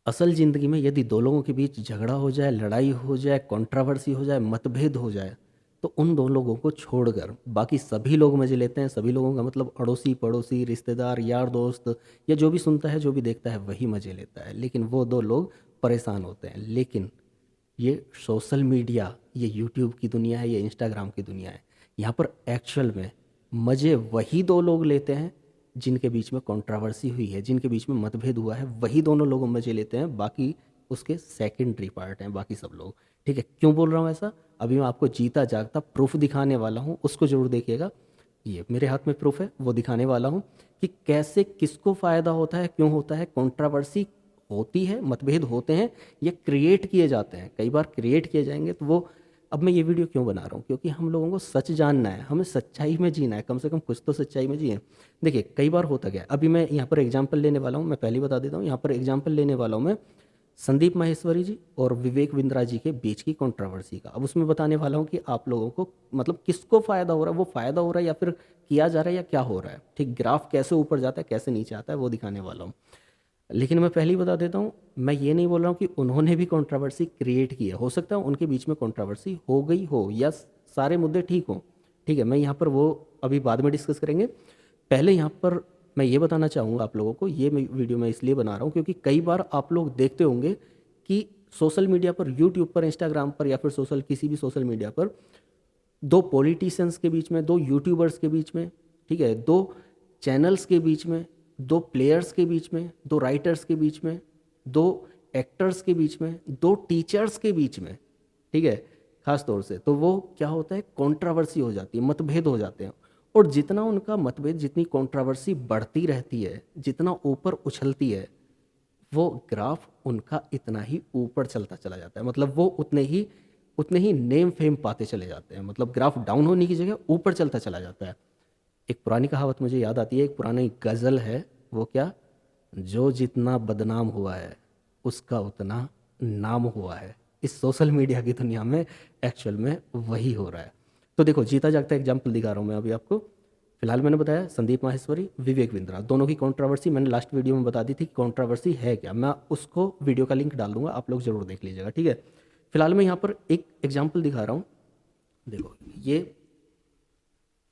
असल ज़िंदगी में यदि दो लोगों के बीच झगड़ा हो जाए, लड़ाई हो जाए, कंट्रोवर्सी हो जाए, मतभेद हो जाए, तो उन दो लोगों को छोड़कर बाकी सभी लोग मज़े लेते हैं। सभी लोगों का मतलब अड़ोसी पड़ोसी रिश्तेदार यार दोस्त या जो भी सुनता है जो भी देखता है वही मज़े लेता है, लेकिन वो दो लोग परेशान होते हैं। लेकिन ये सोशल मीडिया, ये यूट्यूब की दुनिया है, ये इंस्टाग्राम की दुनिया है। यहाँ पर एक्चुअल में मज़े वही दो लोग लेते हैं जिनके बीच में कंट्रोवर्सी हुई है, जिनके बीच में मतभेद हुआ है, वही दोनों लोग मज़े लेते हैं। बाकी उसके सेकेंडरी पार्ट हैं बाकी सब लोग। ठीक है, क्यों बोल रहा हूँ ऐसा? अभी मैं आपको जीता जागता प्रूफ दिखाने वाला हूँ, उसको ज़रूर देखिएगा। ये मेरे हाथ में प्रूफ है, वो दिखाने वाला हूँ कि कैसे किसको फ़ायदा होता है, क्यों होता है, कंट्रोवर्सी होती है, मतभेद होते हैं, ये क्रिएट किए जाते हैं। कई बार क्रिएट किए जाएंगे तो वो, अब मैं ये वीडियो क्यों बना रहा हूँ, क्योंकि हम लोगों को सच जानना है, हमें सच्चाई में जीना है, कम से कम कुछ तो सच्चाई में जिए। देखिए कई बार होता क्या है, अभी मैं यहाँ पर एग्जांपल लेने वाला हूँ, मैं पहले ही बता देता हूँ, यहाँ पर एग्जांपल लेने वाला हूँ मैं संदीप माहेश्वरी जी और विवेक बिंद्रा जी के बीच की कंट्रोवर्सी का। अब उसमें बताने वाला हूँ कि आप लोगों को मतलब किसको फ़ायदा हो रहा है, वो फ़ायदा हो रहा है या फिर किया जा रहा है या क्या हो रहा है। ठीक, ग्राफ कैसे ऊपर जाता है कैसे नीचे आता है वो दिखाने वाला हूँ। लेकिन मैं पहले ही बता देता हूँ, मैं ये नहीं बोल रहा हूँ कि उन्होंने भी कंट्रोवर्सी क्रिएट की है। हो सकता है उनके बीच में कंट्रोवर्सी हो गई हो या सारे मुद्दे ठीक हों। ठीक है, मैं यहाँ पर वो अभी बाद में डिस्कस करेंगे। पहले यहाँ पर मैं ये बताना चाहूँगा आप लोगों को, ये वीडियो मैं इसलिए बना रहा हूँ क्योंकि कई बार आप लोग देखते होंगे कि सोशल मीडिया पर, यूट्यूब पर, इंस्टाग्राम पर या फिर किसी भी सोशल मीडिया पर दो पॉलिटिशियंस के बीच में, दो यूट्यूबर्स के बीच में, ठीक है, दो चैनल्स के बीच में, दो प्लेयर्स के बीच में, दो राइटर्स के बीच में, दो एक्टर्स के बीच में, दो टीचर्स के बीच में, ठीक है, खास तौर से तो वो क्या होता है, कंट्रोवर्सी हो जाती है, मतभेद हो जाते हैं। और जितना उनका मतभेद, जितनी कंट्रोवर्सी बढ़ती रहती है, जितना ऊपर उछलती है, वो ग्राफ उनका इतना ही ऊपर चलता चला जाता है। मतलब वो उतने ही नेम फेम पाते चले जाते हैं। मतलब ग्राफ डाउन होने की जगह ऊपर चलता चला जाता है। एक पुरानी कहावत मुझे याद आती है, एक पुरानी गज़ल है, वो क्या, जो जितना बदनाम हुआ है उसका उतना नाम हुआ है। इस सोशल मीडिया की दुनिया में एक्चुअल में वही हो रहा है। तो देखो, जीता जागता एग्जाम्पल दिखा रहा हूँ मैं अभी आपको। फिलहाल मैंने बताया संदीप माहेश्वरी विवेक बिंद्रा दोनों की कंट्रोवर्सी मैंने लास्ट वीडियो में बता दी थी कि कंट्रोवर्सी है क्या। मैं उसको वीडियो का लिंक डाल दूंगा, आप लोग ज़रूर देख लीजिएगा। ठीक है, फिलहाल मैं यहाँ पर एक एग्जाम्पल दिखा रहा हूँ। देखो, ये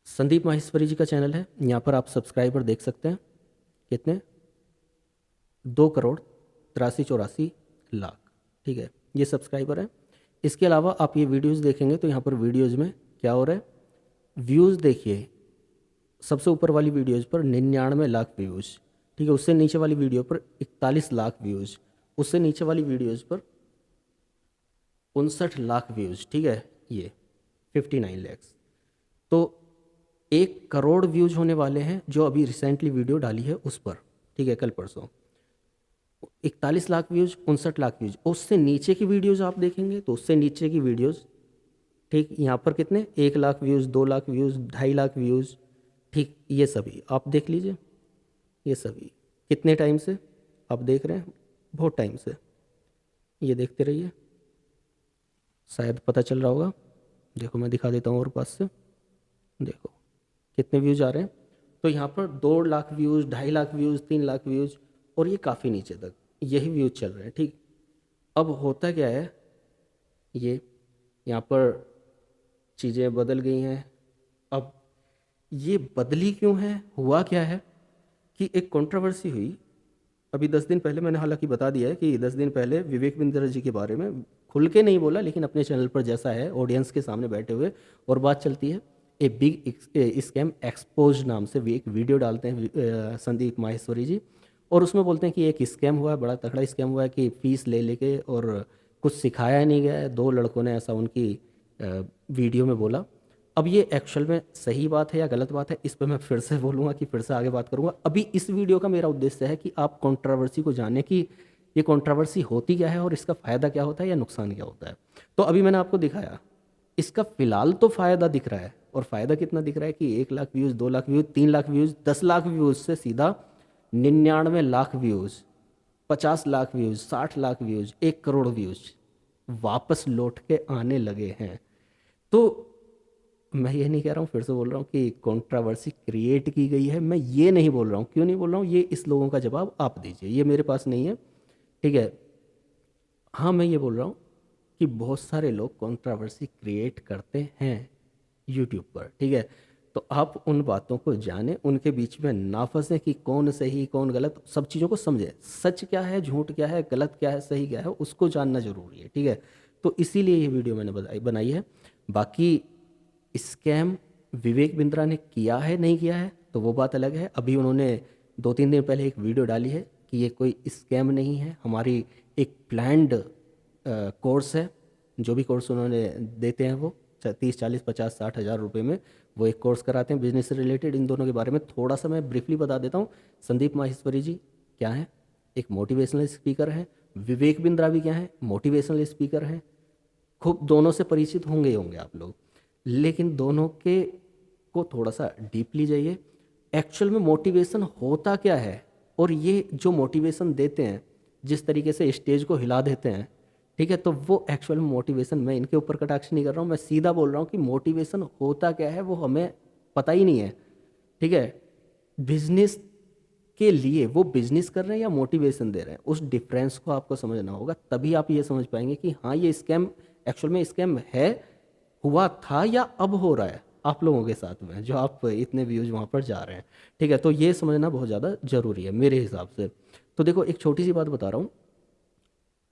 संदीप माहेश्वरी जी का चैनल है। यहाँ पर आप सब्सक्राइबर देख सकते हैं कितने, 2 करोड़ 83 84 लाख। ठीक है, ये सब्सक्राइबर है। इसके अलावा आप ये वीडियोज़ देखेंगे तो यहाँ पर वीडियोज़ में क्या हो रहा है, व्यूज़ देखिए, सबसे ऊपर वाली वीडियोज़ पर 99 लाख व्यूज़। ठीक है, उससे नीचे वाली वीडियो पर 41 लाख व्यूज़, उससे नीचे वाली वीडियोज़ पर 59 लाख व्यूज़। ठीक है, ये 59 लैक्स। तो 1 करोड़ व्यूज़ होने वाले हैं जो अभी रिसेंटली वीडियो डाली है उस पर। ठीक है, कल परसों 41 लाख व्यूज़, 59 लाख व्यूज़। उससे नीचे की वीडियोज़ आप देखेंगे तो उससे नीचे की वीडियोज़, ठीक, यहाँ पर कितने, 1 lakh views, 2 lakh views, 2.5 lakh views. ठीक, ये सभी आप देख लीजिए, ये सभी कितने टाइम से आप देख रहे हैं, बहुत टाइम से। ये देखते रहिए, शायद पता चल रहा होगा। देखो मैं दिखा देता हूँ और पास से, देखो कितने व्यूज़ आ रहे हैं। तो यहाँ पर 2 lakh views, 2.5 lakh views, 3 lakh views, और ये काफ़ी नीचे तक यही व्यूज़ चल रहे हैं। ठीक, अब होता क्या है, ये यहाँ पर चीज़ें बदल गई हैं। अब ये बदली क्यों है, हुआ क्या है कि एक कंट्रोवर्सी हुई अभी 10 दिन पहले। मैंने हालांकि बता दिया है कि 10 दिन पहले विवेक बिंद्रा जी के बारे में खुल के नहीं बोला, लेकिन अपने चैनल पर जैसा है ऑडियंस के सामने बैठे हुए और बात चलती है। ए बिग स्कैम एक्सपोज नाम से भी एक वीडियो डालते हैं संदीप माहेश्वरी जी, और उसमें बोलते हैं कि एक स्कैम हुआ है, बड़ा तगड़ा स्कैम हुआ है कि फ़ीस ले लेके और कुछ सिखाया नहीं गया है। 2 लड़कों ने ऐसा उनकी वीडियो में बोला। अब ये एक्चुअल में सही बात है या गलत बात है, इस पर मैं फिर से बोलूँगा कि फिर से आगे बात करूँगा। अभी इस वीडियो का मेरा उद्देश्य है कि आप कंट्रोवर्सी को जानें कि ये कंट्रोवर्सी होती क्या है और इसका फ़ायदा क्या होता है या नुकसान क्या होता है। तो अभी मैंने आपको दिखाया, इसका फ़िलहाल तो फ़ायदा दिख रहा है, और फ़ायदा कितना दिख रहा है कि 1 lakh views, 2 lakh views, 3 lakh views, 10 lakh views से सीधा 99 lakh views, 50 lakh views, 60 lakh views, 1 crore views वापस लौट के आने लगे हैं। तो मैं ये नहीं कह रहा हूँ, फिर से बोल रहा हूँ कि कंट्रोवर्सी क्रिएट की गई है। मैं ये नहीं बोल रहा हूँ, क्यों नहीं बोल रहा हूँ, ये इस लोगों का जवाब आप दीजिए, ये मेरे पास नहीं है। ठीक है, हाँ, मैं ये बोल रहा हूँ कि बहुत सारे लोग कंट्रोवर्सी क्रिएट करते हैं यूट्यूब पर, ठीक है। तो आप उन बातों को जानें, उनके बीच में ना फंसें कि कौन सही कौन गलत, सब चीज़ों को समझें। सच क्या है, झूठ क्या है, गलत क्या है, सही क्या है, उसको जानना ज़रूरी है, ठीक है। तो इसीलिए ये वीडियो मैंने बनाई है। बाकी स्कैम विवेक बिंद्रा ने किया है नहीं किया है तो वो बात अलग है। अभी उन्होंने 2-3 दिन पहले एक वीडियो डाली है कि ये कोई स्कैम नहीं है, हमारी एक प्लान्ड कोर्स है। जो भी कोर्स उन्होंने देते हैं वो 30, 40, 50, 60 हज़ार रुपये में वो एक कोर्स कराते हैं बिजनेस से रिलेटेड। इन दोनों के बारे में थोड़ा सा मैं ब्रीफली बता देता हूँ। संदीप माहेश्वरी जी क्या हैं, एक मोटिवेशनल स्पीकर हैं। विवेक बिंद्रा भी क्या हैं, मोटिवेशनल स्पीकर हैं। खूब दोनों से परिचित होंगे ही होंगे आप लोग, लेकिन दोनों के को थोड़ा सा डीपली जाइए। एक्चुअल में मोटिवेशन होता क्या है, और ये जो मोटिवेशन देते हैं, जिस तरीके से स्टेज को हिला देते हैं, ठीक है, तो वो एक्चुअल में मोटिवेशन, मैं इनके ऊपर कटाक्ष नहीं कर रहा हूँ, मैं सीधा बोल रहा हूँ कि मोटिवेशन होता क्या है वो हमें पता ही नहीं है, ठीक है। बिजनेस के लिए वो बिजनेस कर रहे हैं या मोटिवेशन दे रहे हैं, उस डिफरेंस को आपको समझना होगा, तभी आप ये समझ पाएंगे कि हाँ ये स्कैम एक्चुअल में स्कैम है, हुआ था, या अब हो रहा है आप लोगों के साथ में जो आप इतने व्यूज वहाँ पर जा रहे हैं, ठीक है। तो ये समझना बहुत ज़्यादा ज़रूरी है मेरे हिसाब से। तो देखो एक छोटी सी बात बता रहा हूँ,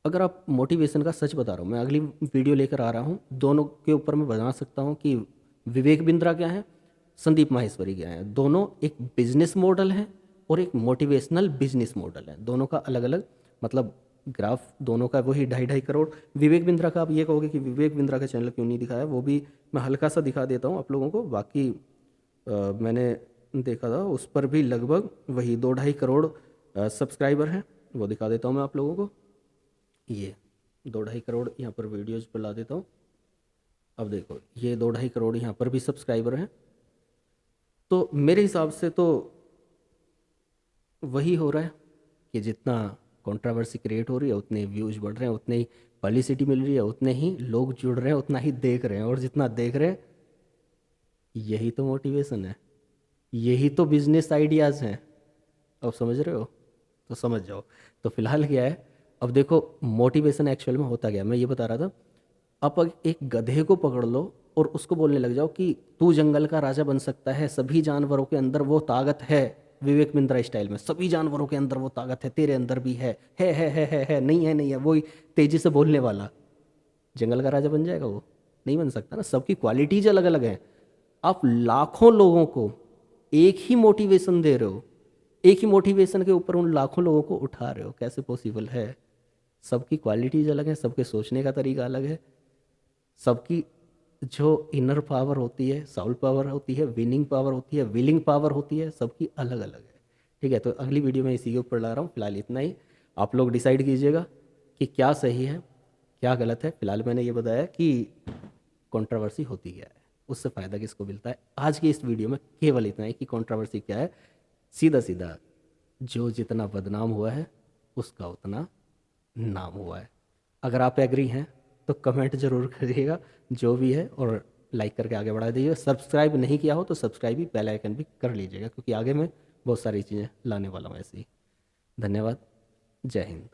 अगर आप मोटिवेशन का सच बता रहा हूँ, मैं अगली वीडियो लेकर आ रहा हूँ, दोनों के ऊपर मैं बता सकता हूँ कि विवेक बिंद्रा क्या है, संदीप माहेश्वरी क्या है। दोनों एक बिजनेस मॉडल है और एक मोटिवेशनल बिजनेस मॉडल है, दोनों का अलग अलग मतलब ग्राफ, दोनों का वही 2.5 2.5 करोड़। विवेक बिंद्रा का आप ये कहोगे कि विवेक बिंद्रा का चैनल क्यों नहीं दिखाया, वो भी मैं हल्का सा दिखा देता हूँ आप लोगों को। बाकी मैंने देखा था उस पर भी लगभग वही 2-2.5 करोड़ सब्सक्राइबर हैं, वो दिखा देता हूँ मैं आप लोगों को। ये 2-2.5 करोड़ यहाँ पर वीडियोज़ पर ला देता हूँ। अब देखो ये 2-2.5 करोड़ यहाँ पर भी सब्सक्राइबर हैं। तो मेरे हिसाब से तो वही हो रहा है कि जितना कंट्रोवर्सी क्रिएट हो रही है उतने व्यूज़ बढ़ रहे हैं, उतने ही पब्लिसिटी मिल रही है, उतने ही लोग जुड़ रहे हैं, उतना ही देख रहे हैं, और जितना देख रहे हैं यही तो मोटिवेशन है, यही तो बिजनेस आइडियाज़ हैं। अब समझ रहे हो, तो समझ जाओ। तो फिलहाल क्या है, अब देखो मोटिवेशन एक्चुअल में होता क्या है, मैं ये बता रहा था। आप एक गधे को पकड़ लो और उसको बोलने लग जाओ कि तू जंगल का राजा बन सकता है, सभी जानवरों के अंदर वो ताकत है, विवेक बिंद्रा स्टाइल में, सभी जानवरों के अंदर वो ताकत है, तेरे अंदर भी है, नहीं है, नहीं है, वही तेजी से बोलने वाला जंगल का राजा बन जाएगा? वो नहीं बन सकता ना, सबकी क्वालिटीज अलग अलग हैं। आप लाखों लोगों को एक ही मोटिवेशन दे रहे हो, एक ही मोटिवेशन के ऊपर उन लाखों लोगों को उठा रहे हो, कैसे पॉसिबल है? सबकी क्वालिटीज अलग है, सबके सोचने का तरीका अलग है, सबकी जो इनर पावर होती है, साउल पावर होती है, विनिंग पावर होती है, विलिंग पावर होती है, सबकी अलग अलग है, ठीक है। तो अगली वीडियो में इसी के ऊपर ला रहा हूँ, फिलहाल इतना ही। आप लोग डिसाइड कीजिएगा कि क्या सही है क्या गलत है। फिलहाल मैंने ये बताया कि कंट्रोवर्सी होती क्या है, उससे फ़ायदा किसको मिलता है। आज की इस वीडियो में केवल इतना है कि कंट्रोवर्सी क्या है, सीधा सीधा जो जितना बदनाम हुआ है उसका उतना नाम हुआ है। अगर आप एग्री हैं तो कमेंट ज़रूर करिएगा जो भी है, और लाइक करके आगे बढ़ा दीजिएगा। सब्सक्राइब नहीं किया हो तो सब्सक्राइब भी, बेल आइकन भी कर लीजिएगा, क्योंकि आगे मैं बहुत सारी चीज़ें लाने वाला हूँ ऐसी ही। धन्यवाद। जय हिंद।